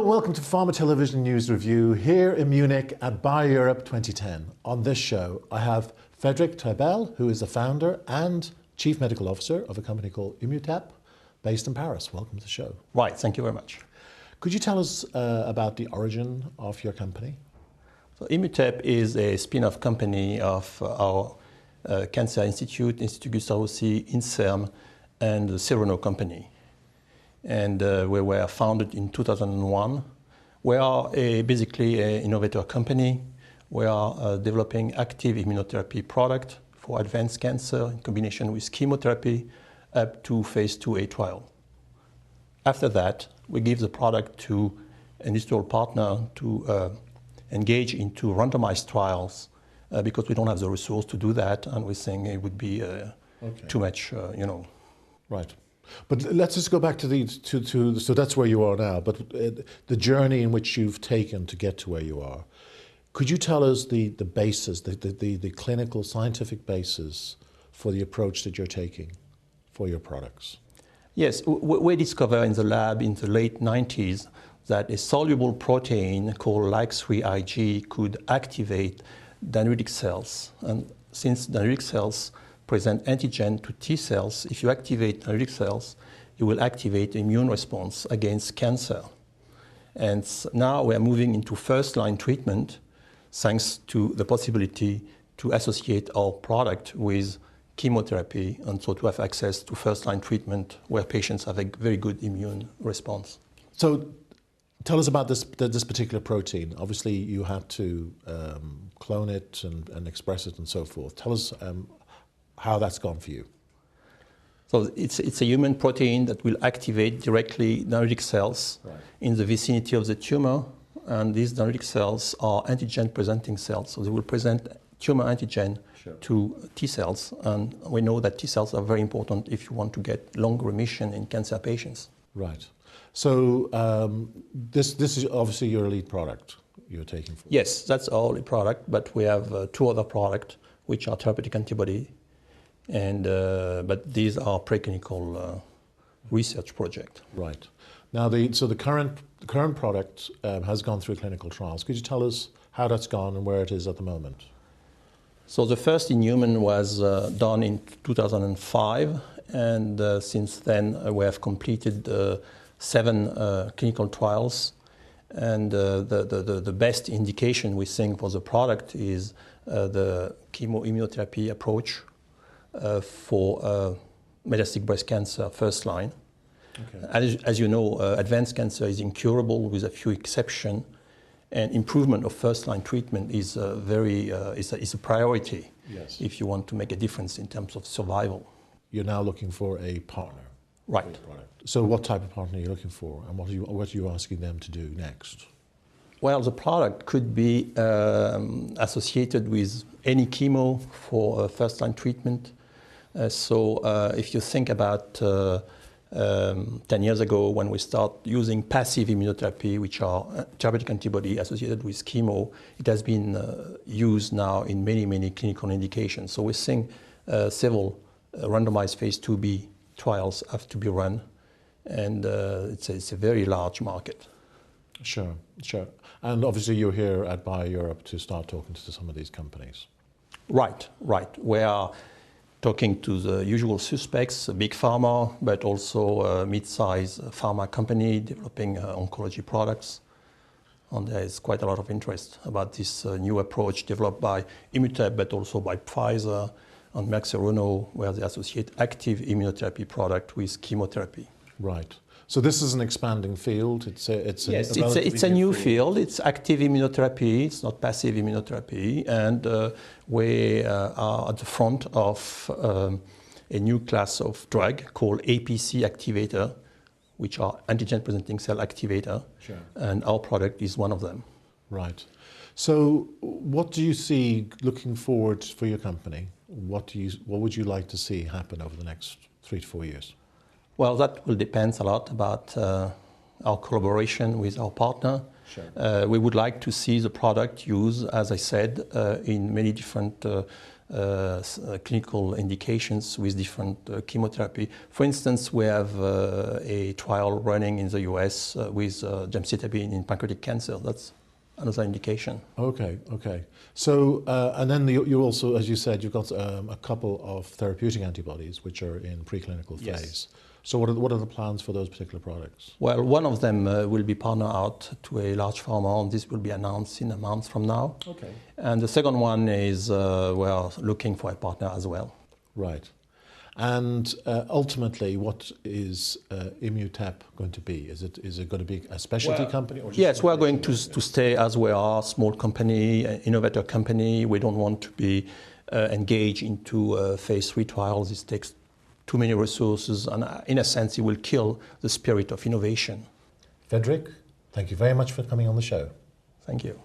and welcome to Pharma Television News Review here in Munich at BioEurope 2010. On this show, I have Frederic Triebel, who is the founder and Chief Medical Officer of a company called Immutep, based in Paris. Welcome to the show. Right, thank you very much. Could you tell us about the origin of your company? So Immutep is a spin-off company of our Cancer Institute, Institut Gustave Roussy, INSERM, and the Serono company. And we were founded in 2001. We are basically an innovator company. We are developing active immunotherapy product for advanced cancer in combination with chemotherapy up to phase 2A trial. After that, we give the product to an industrial partner to engage into randomized trials because we don't have the resource to do that, and we think it would be too much, Right. But let's just go back to so that's where you are now, but the journey in which you've taken to get to where you are. Could you tell us the basis, the clinical scientific basis for the approach that you're taking for your products? Yes, we discovered in the lab in the late 90s that a soluble protein called LAG3IG could activate dendritic cells. And since dendritic cells present antigen to T cells, if you activate dendritic cells, you will activate immune response against cancer. And now we are moving into first-line treatment thanks to the possibility to associate our product with chemotherapy, and so to have access to first-line treatment where patients have a very good immune response. So tell us about this particular protein. Obviously, you had to clone it and express it and so forth. Tell us how that's gone for you. So it's a human protein that will activate directly dendritic cells in the vicinity of the tumor, and these dendritic cells are antigen-presenting cells, so they will present tumor antigen to T cells, and we know that T cells are very important if you want to get long remission in cancer patients. Right. So this is obviously your lead product you're taking forward. Yes, that's our lead product, but we have two other products which are therapeutic antibody, and but these are preclinical research projects. Right. Now, the current product has gone through clinical trials. Could you tell us how that's gone and where it is at the moment? So the first in human was done in 2005, and since then we have completed 7 clinical trials. And the best indication we think for the product is the chemo-immunotherapy approach for metastatic breast cancer first line. Okay. As you know, advanced cancer is incurable with a few exceptions, and improvement of first-line treatment is is a priority. Yes. If you want to make a difference in terms of survival. You're now looking for a partner. Right. So what type of partner are you looking for, and what are you asking them to do next? Well, the product could be associated with any chemo for first-line treatment. So if you think about 10 years ago when we start using passive immunotherapy, which are therapeutic antibody associated with chemo, it has been used now in many clinical indications. So we're seeing several randomized phase 2B trials have to be run, and it's a very large market. Sure. And obviously you're here at BioEurope to start talking to some of these companies. Right. We are talking to the usual suspects, big pharma, but also mid-size pharma company developing oncology products. And there is quite a lot of interest about this new approach developed by Immutep, but also by Pfizer and Merck Serono, where they associate active immunotherapy product with chemotherapy. Right. So this is an expanding field. It's a new field. It's active immunotherapy. It's not passive immunotherapy, and we are at the front of a new class of drug called APC activator, which are antigen-presenting cell activator. Sure. And our product is one of them. Right. So, what do you see looking forward for your company? What would you like to see happen over the next 3 to 4 years? Well, that will depend a lot about our collaboration with our partner. Sure. We would like to see the product used, as I said, in many different clinical indications with different chemotherapy. For instance, we have a trial running in the US with gemcitabine in pancreatic cancer. That's another indication. Okay, okay. So, and then you also, as you said, you've got a couple of therapeutic antibodies which are in preclinical phase. Yes. So what are the plans for those particular products? Well, one of them will be partnered out to a large pharma, and this will be announced in a month from now. Okay. And the second one is we're looking for a partner as well. Right. And ultimately, what is Immutep going to be? Is it going to be a specialty company? Or yes, we're going to stay as we are, small company, innovator company. We don't want to be engaged into phase 3 trials. This takes too many resources, and in a sense, it will kill the spirit of innovation. Frederic, thank you very much for coming on the show. Thank you.